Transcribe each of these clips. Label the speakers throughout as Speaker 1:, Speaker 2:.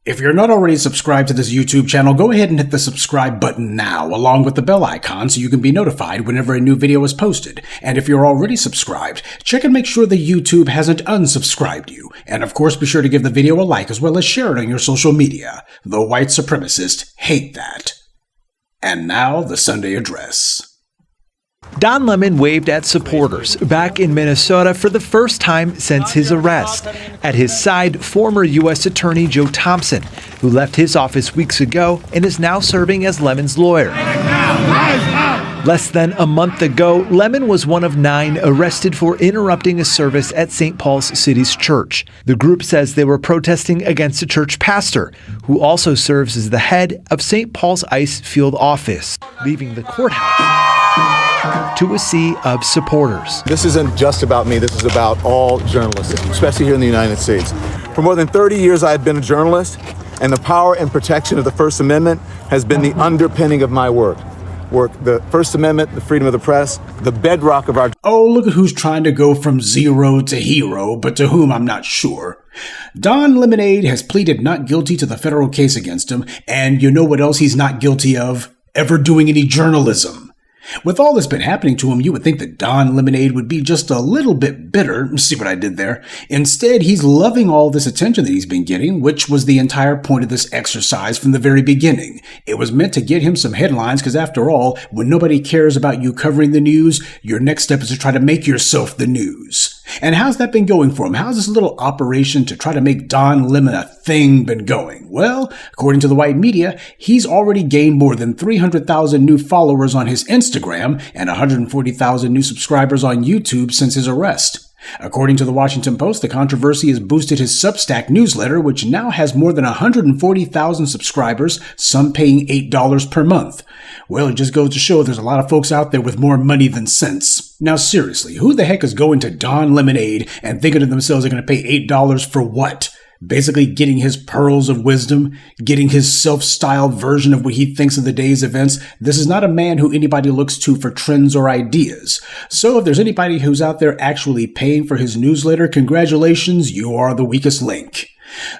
Speaker 1: If you're not already subscribed to this YouTube channel, go ahead and hit the subscribe button now, along with the bell icon so you can be notified whenever a new video is posted. And if you're already subscribed, check and make sure that YouTube hasn't unsubscribed you. And of course, be sure to give the video a like as well as share it on your social media. The white supremacists hate that. And now, the Sunday address.
Speaker 2: Don Lemon waved at supporters back in Minnesota for the first time since his arrest. At his side, former U.S. Attorney Joe Thompson, who left his office weeks ago and is now serving as Lemon's lawyer. Less than a month ago, Lemon was one of 9 arrested for interrupting a service at St. Paul's City's church. The group says they were protesting against a church pastor, who also serves as the head of St. Paul's ICE field office, leaving the courthouse to a sea of supporters.
Speaker 3: This isn't just about me, this is about all journalists, especially here in the United States. For more than 30 years I have been a journalist, and the power and protection of the First Amendment has been the underpinning of my work. The First Amendment, the freedom of the press, the bedrock of our...
Speaker 1: Oh, look at who's trying to go from zero to hero, but to whom I'm not sure. Don Lemonade has pleaded not guilty to the federal case against him, and you know what else he's not guilty of? Ever doing any journalism. With all that's been happening to him, you would think that Don Lemonade would be just a little bit bitter. See what I did there? Instead, he's loving all this attention that he's been getting, which was the entire point of this exercise from the very beginning. It was meant to get him some headlines, because after all, when nobody cares about you covering the news, your next step is to try to make yourself the news. And how's that been going for him? How's this little operation to try to make Don Lemon a thing been going? Well, according to the white media, he's already gained more than 300,000 new followers on his Instagram and 140,000 new subscribers on YouTube since his arrest. According to the Washington Post, the controversy has boosted his Substack newsletter, which now has more than 140,000 subscribers, some paying $8 per month. Well, it just goes to show there's a lot of folks out there with more money than sense. Now seriously, who the heck is going to Don Lemonade and thinking to themselves they're going to pay $8 for what? Basically getting his pearls of wisdom, getting his self-styled version of what he thinks of the day's events. This is not a man who anybody looks to for trends or ideas. So if there's anybody who's out there actually paying for his newsletter, congratulations, you are the weakest link.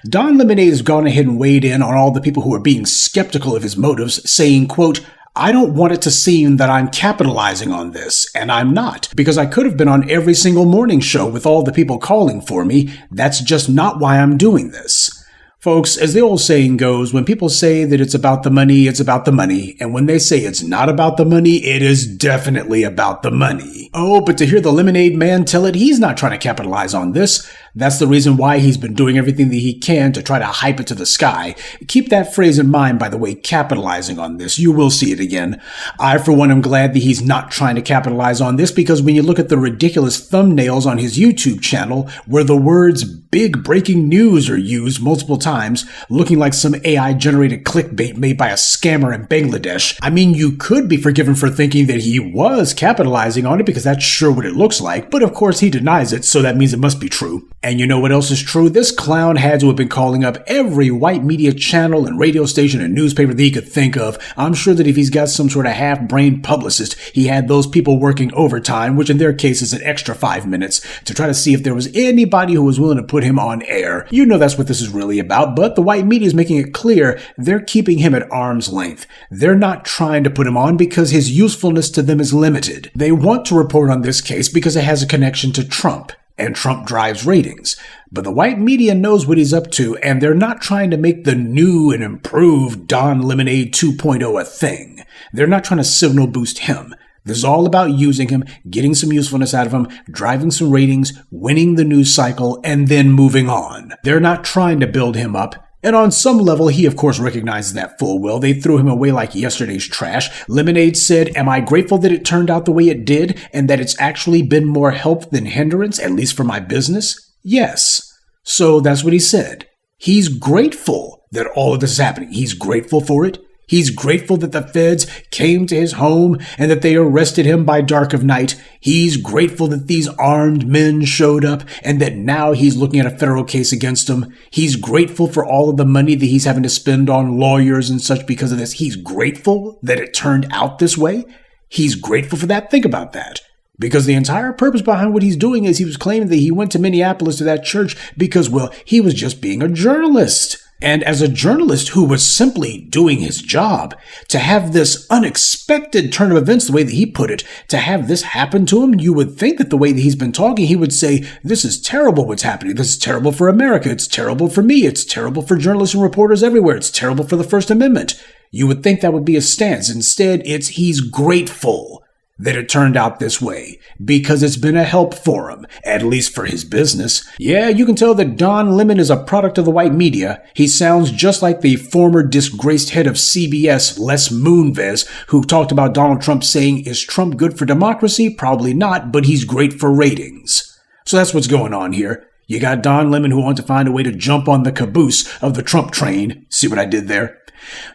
Speaker 1: Don Lemonade has gone ahead and weighed in on all the people who are being skeptical of his motives, saying, quote, I don't want it to seem that I'm capitalizing on this, and I'm not, because I could have been on every single morning show with all the people calling for me. That's just not why I'm doing this. Folks, as the old saying goes, when people say that it's about the money, it's about the money. And when they say it's not about the money, it is definitely about the money. Oh, but to hear the Lemonade man tell it, he's not trying to capitalize on this. That's the reason why he's been doing everything that he can to try to hype it to the sky. Keep that phrase in mind, by the way, capitalizing on this. You will see it again. I, for one, am glad that he's not trying to capitalize on this, because when you look at the ridiculous thumbnails on his YouTube channel, where the words big breaking news are used multiple times, looking like some AI-generated clickbait made by a scammer in Bangladesh, I mean, you could be forgiven for thinking that he was capitalizing on it, because that's sure what it looks like, but of course he denies it, so that means it must be true. And you know what else is true? This clown had to have been calling up every white media channel and radio station and newspaper that he could think of. I'm sure that if he's got some sort of half-brained publicist, he had those people working overtime, which in their case is an extra 5 minutes, to try to see if there was anybody who was willing to put him on air. You know that's what this is really about, but the white media is making it clear they're keeping him at arm's length. They're not trying to put him on because his usefulness to them is limited. They want to report on this case because it has a connection to Trump. And Trump drives ratings. But the white media knows what he's up to, and they're not trying to make the new and improved Don Lemonade 2.0 a thing. They're not trying to signal boost him. This is all about using him, getting some usefulness out of him, driving some ratings, winning the news cycle, and then moving on. They're not trying to build him up. And on some level, he of course recognizes that full well. They threw him away like yesterday's trash. Lemonade said, am I grateful that it turned out the way it did, and that it's actually been more help than hindrance, at least for my business? Yes. So that's what he said. He's grateful that all of this is happening. He's grateful for it. He's grateful that the feds came to his home and that they arrested him by dark of night. He's grateful that these armed men showed up and that now he's looking at a federal case against them. He's grateful for all of the money that he's having to spend on lawyers and such because of this. He's grateful that it turned out this way. He's grateful for that. Think about that. Because the entire purpose behind what he's doing is he was claiming that he went to Minneapolis to that church because, well, he was just being a journalist. And as a journalist who was simply doing his job, to have this unexpected turn of events, the way that he put it, to have this happen to him, you would think that the way that he's been talking, he would say, this is terrible what's happening. This is terrible for America. It's terrible for me. It's terrible for journalists and reporters everywhere. It's terrible for the First Amendment. You would think that would be his stance. Instead, he's grateful that it turned out this way, because it's been a help for him, at least for his business. Yeah, you can tell that Don Lemon is a product of the white media. He sounds just like the former disgraced head of CBS, Les Moonves, who talked about Donald Trump saying, is Trump good for democracy? Probably not, but he's great for ratings. So that's what's going on here. You got Don Lemon who wants to find a way to jump on the caboose of the Trump train. See what I did there?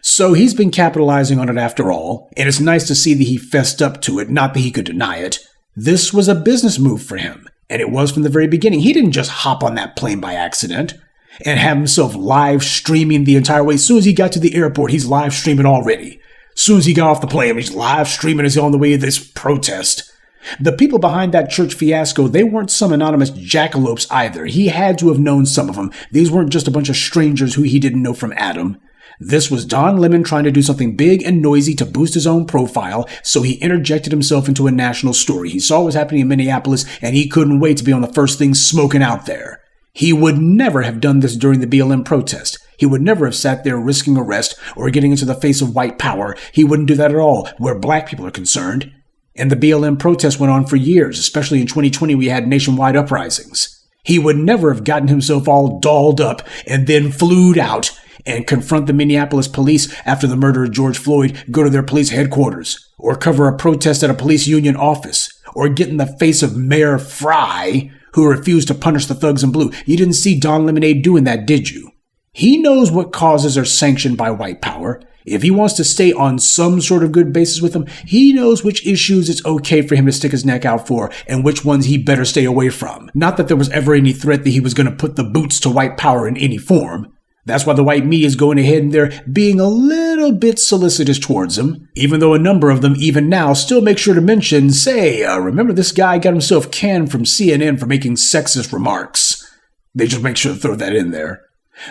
Speaker 1: So he's been capitalizing on it after all, and it's nice to see that he fessed up to it, not that he could deny it. This was a business move for him, and it was from the very beginning. He didn't just hop on that plane by accident and have himself live streaming the entire way. As soon as he got to the airport, he's live streaming already. As soon as he got off the plane, he's live streaming as he's on the way to this protest. The people behind that church fiasco, they weren't some anonymous jackalopes either. He had to have known some of them. These weren't just a bunch of strangers who he didn't know from Adam. This was Don Lemon trying to do something big and noisy to boost his own profile, so he interjected himself into a national story. He saw what was happening in Minneapolis, and he couldn't wait to be on the first thing smoking out there. He would never have done this during the BLM protest. He would never have sat there risking arrest or getting into the face of white power. He wouldn't do that at all, where black people are concerned. And the BLM protest went on for years, especially in 2020 we had nationwide uprisings. He would never have gotten himself all dolled up and then flued out and confront the Minneapolis police after the murder of George Floyd, go to their police headquarters, or cover a protest at a police union office, or get in the face of Mayor Fry, who refused to punish the thugs in blue. You didn't see Don Lemonade doing that, did you? He knows what causes are sanctioned by white power. If he wants to stay on some sort of good basis with them, he knows which issues it's okay for him to stick his neck out for and which ones he better stay away from. Not that there was ever any threat that he was going to put the boots to white power in any form. That's why the white media is going ahead and they're being a little bit solicitous towards him, even though a number of them, even now, still make sure to mention, say, remember this guy got himself canned from CNN for making sexist remarks. They just make sure to throw that in there.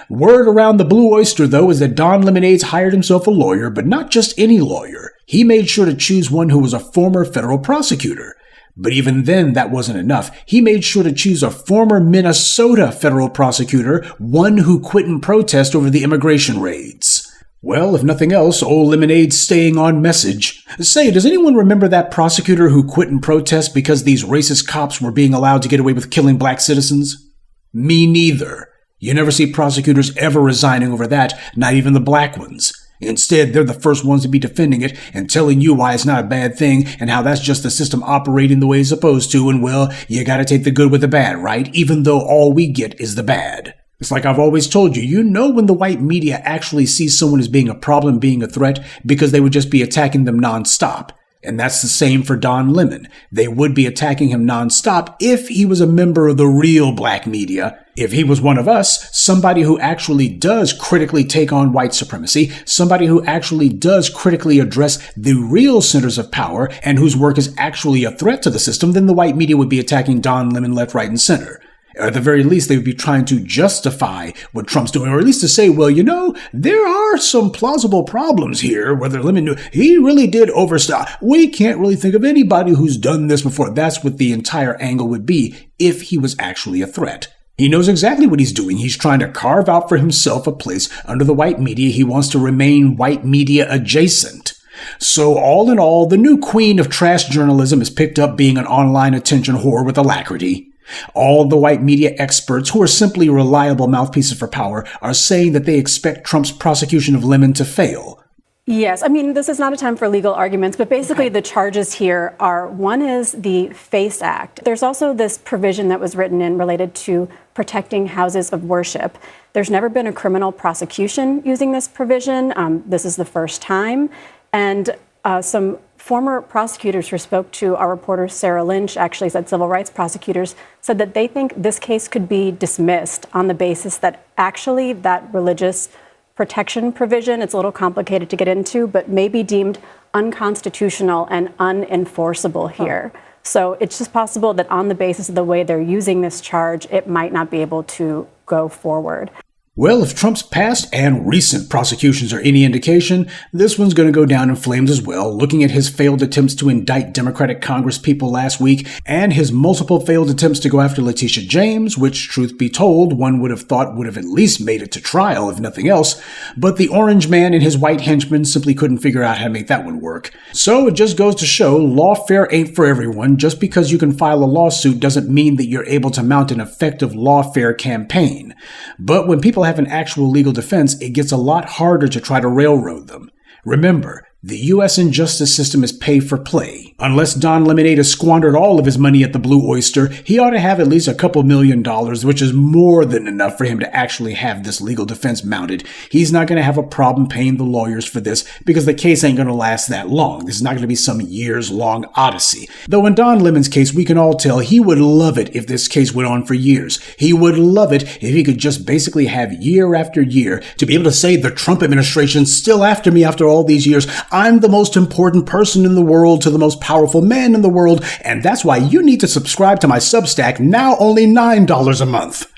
Speaker 1: Word around the Blue Oyster, though, is that Don Lemonade's hired himself a lawyer, but not just any lawyer. He made sure to choose one who was a former federal prosecutor. But even then, that wasn't enough. He made sure to choose a former Minnesota federal prosecutor, one who quit in protest over the immigration raids. Well, if nothing else, old Lemonade's staying on message. Say, does anyone remember that prosecutor who quit in protest because these racist cops were being allowed to get away with killing black citizens? Me neither. You never see prosecutors ever resigning over that, not even the black ones. Instead, they're the first ones to be defending it and telling you why it's not a bad thing and how that's just the system operating the way it's supposed to, and well, you gotta take the good with the bad, right? Even though all we get is the bad. It's like I've always told you, you know when the white media actually sees someone as being a problem, being a threat, because they would just be attacking them nonstop. And that's the same for Don Lemon. They would be attacking him nonstop if he was a member of the real black media. If he was one of us, somebody who actually does critically take on white supremacy, somebody who actually does critically address the real centers of power and whose work is actually a threat to the system, then the white media would be attacking Don Lemon left, right, and center. At the very least, they would be trying to justify what Trump's doing, or at least to say, well, you know, there are some plausible problems here, whether Lemon knew he really did overstop. We can't really think of anybody who's done this before. That's what the entire angle would be if he was actually a threat. He knows exactly what he's doing. He's trying to carve out for himself a place under the white media. He wants to remain white media adjacent. So all in all, the new queen of trash journalism is picked up being an online attention whore with alacrity. All the white media experts, who are simply reliable mouthpieces for power, are saying that they expect Trump's prosecution of Lemon to fail.
Speaker 4: Yes, I mean, this is not a time for legal arguments, but basically the charges here are, one is the FACE Act. There's also this provision that was written in related to protecting houses of worship. There's never been a criminal prosecution using this provision. This is the first time. And some former prosecutors who spoke to our reporter Sarah Lynch, actually said civil rights prosecutors, said that they think this case could be dismissed on the basis that actually that religious protection provision, it's a little complicated to get into, but may be deemed unconstitutional and unenforceable here. So it's just possible that on the basis of the way they're using this charge, it might not be able to go forward.
Speaker 1: Well, if Trump's past and recent prosecutions are any indication, this one's going to go down in flames as well, looking at his failed attempts to indict Democratic Congresspeople last week and his multiple failed attempts to go after Letitia James, which, truth be told, one would have thought would have at least made it to trial, if nothing else, but the orange man and his white henchmen simply couldn't figure out how to make that one work. So it just goes to show lawfare ain't for everyone. Just because you can file a lawsuit doesn't mean that you're able to mount an effective lawfare campaign. But when people have an actual legal defense, it gets a lot harder to try to railroad them. Remember, the U.S. injustice system is pay for play. Unless Don Lemonade has squandered all of his money at the Blue Oyster, he ought to have at least a couple $1 million, which is more than enough for him to actually have this legal defense mounted. He's not going to have a problem paying the lawyers for this because the case ain't going to last that long. This is not going to be some years-long odyssey. Though in Don Lemon's case, we can all tell he would love it if this case went on for years. He would love it if he could just basically have year after year to be able to say the Trump administration's still after me after all these years. I'm the most important person in the world to the most powerful man in the world, and that's why you need to subscribe to my Substack, now only $9 a month.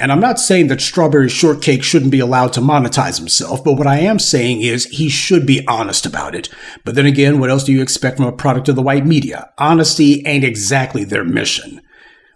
Speaker 1: And I'm not saying that Strawberry Shortcake shouldn't be allowed to monetize himself, but what I am saying is he should be honest about it. But then again, what else do you expect from a product of the white media? Honesty ain't exactly their mission.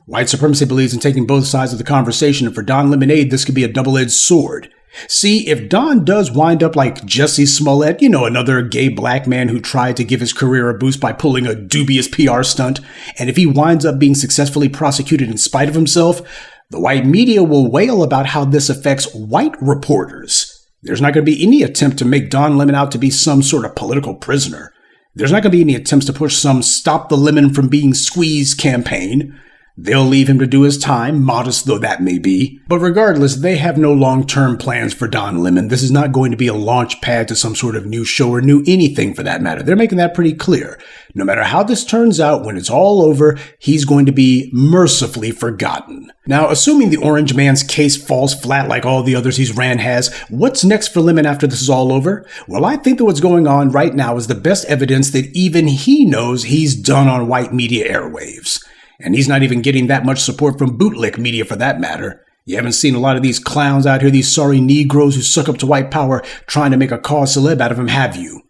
Speaker 1: White supremacy believes in taking both sides of the conversation, and for Don Lemonade, this could be a double-edged sword. See, if Don does wind up like Jussie Smollett, another gay black man who tried to give his career a boost by pulling a dubious PR stunt, and if he winds up being successfully prosecuted in spite of himself, the white media will wail about how this affects white reporters. There's not going to be any attempt to make Don Lemon out to be some sort of political prisoner. There's not going to be any attempts to push some Stop the Lemon from Being Squeezed campaign. They'll leave him to do his time, modest though that may be. But regardless, they have no long-term plans for Don Lemon. This is not going to be a launch pad to some sort of new show or new anything for that matter. They're making that pretty clear. No matter how this turns out, when it's all over, he's going to be mercifully forgotten. Now, assuming the orange man's case falls flat like all the others he's ran has, what's next for Lemon after this is all over? Well, I think that what's going on right now is the best evidence that even he knows he's done on white media airwaves. And he's not even getting that much support from bootlick media for that matter. You haven't seen a lot of these clowns out here, these sorry Negroes who suck up to white power, trying to make a cause celeb out of him, have you?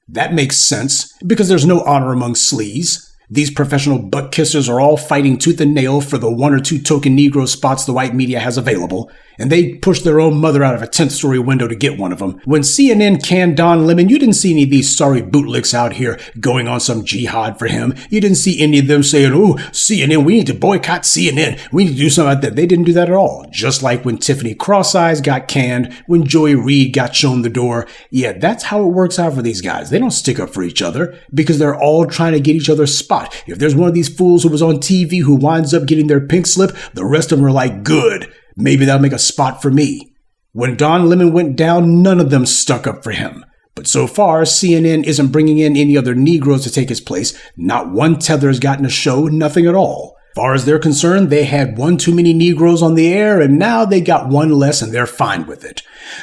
Speaker 1: That makes sense, because there's no honor among sleaze. These professional butt kissers are all fighting tooth and nail for the 1 or 2 token Negro spots the white media has available, and they push their own mother out of a 10th-story window to get one of them. When CNN canned Don Lemon, you didn't see any of these sorry bootlicks out here going on some jihad for him. You didn't see any of them saying, "Oh, CNN, we need to boycott CNN. We need to do something like that." They didn't do that at all. Just like when Tiffany Cross-Eyes got canned, when Joy Reid got shown the door. Yeah, that's how it works out for these guys. They don't stick up for each other because they're all trying to get each other's spot. If there's one of these fools who was on TV who winds up getting their pink slip, the rest of them are like, good, maybe that'll make a spot for me. When Don Lemon went down, none of them stuck up for him. But so far, CNN isn't bringing in any other Negroes to take his place. Not one tether has gotten a show, nothing at all. As far as they're concerned, they had one too many Negroes on the air, and now they got one less, and they're fine with it.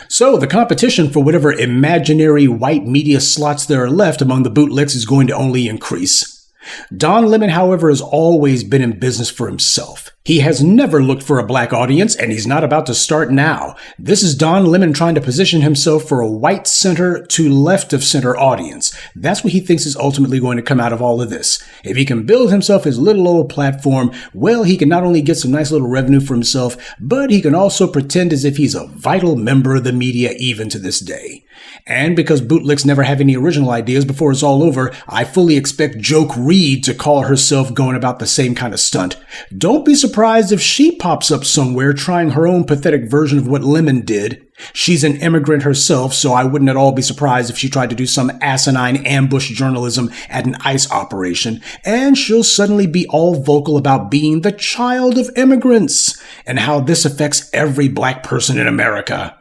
Speaker 1: So the competition for whatever imaginary white media slots there are left among the bootlicks is going to only increase. Don Lemon, however, has always been in business for himself. He has never looked for a black audience, and he's not about to start now. This is Don Lemon trying to position himself for a white center to left of center audience. That's what he thinks is ultimately going to come out of all of this. If he can build himself his little old platform, well, he can not only get some nice little revenue for himself, but he can also pretend as if he's a vital member of the media even to this day. And because bootlicks never have any original ideas before it's all over, I fully expect Joke Reid to call herself going about the same kind of stunt. Don't be surprised if she pops up somewhere trying her own pathetic version of what Lemon did. She's an immigrant herself, so I wouldn't at all be surprised if she tried to do some asinine ambush journalism at an ICE operation, and she'll suddenly be all vocal about being the child of immigrants and how this affects every black person in America.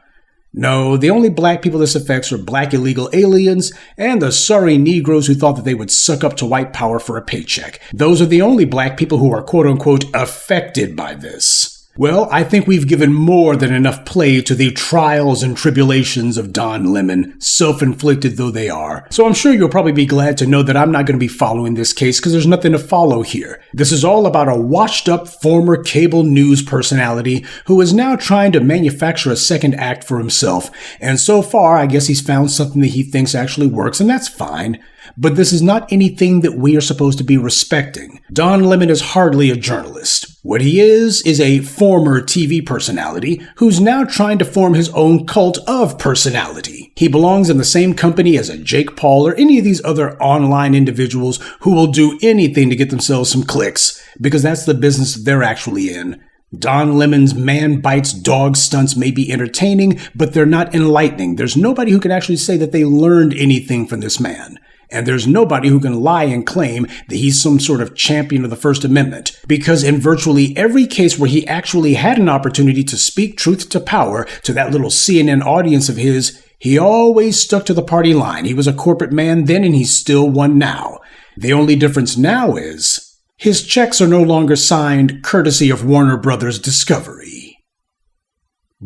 Speaker 1: No, the only black people this affects are black illegal aliens and the sorry Negroes who thought that they would suck up to white power for a paycheck. Those are the only black people who are quote-unquote affected by this. Well, I think we've given more than enough play to the trials and tribulations of Don Lemon, self-inflicted though they are. So I'm sure you'll probably be glad to know that I'm not going to be following this case because there's nothing to follow here. This is all about a washed-up former cable news personality who is now trying to manufacture a second act for himself. And so far, I guess he's found something that he thinks actually works, and that's fine. But this is not anything that we are supposed to be respecting. Don Lemon is hardly a journalist. What he is a former TV personality who's now trying to form his own cult of personality. He belongs in the same company as a Jake Paul or any of these other online individuals who will do anything to get themselves some clicks, because that's the business they're actually in. Don Lemon's man bites dog stunts may be entertaining, but they're not enlightening. There's nobody who can actually say that they learned anything from this man. And there's nobody who can lie and claim that he's some sort of champion of the First Amendment, because in virtually every case where he actually had an opportunity to speak truth to power to that little CNN audience of his, he always stuck to the party line. He was a corporate man then, and he's still one now. The only difference now is his checks are no longer signed courtesy of Warner Brothers Discovery.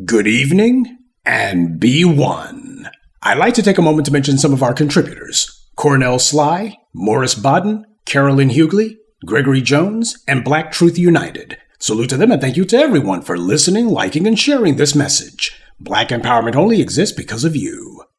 Speaker 1: Good evening, and be one. I'd like to take a moment to mention some of our contributors. Cornell Sly, Morris Bodden, Carolyn Hughley, Gregory Jones, and Black Truth United. Salute to them and thank you to everyone for listening, liking, and sharing this message. Black empowerment only exists because of you.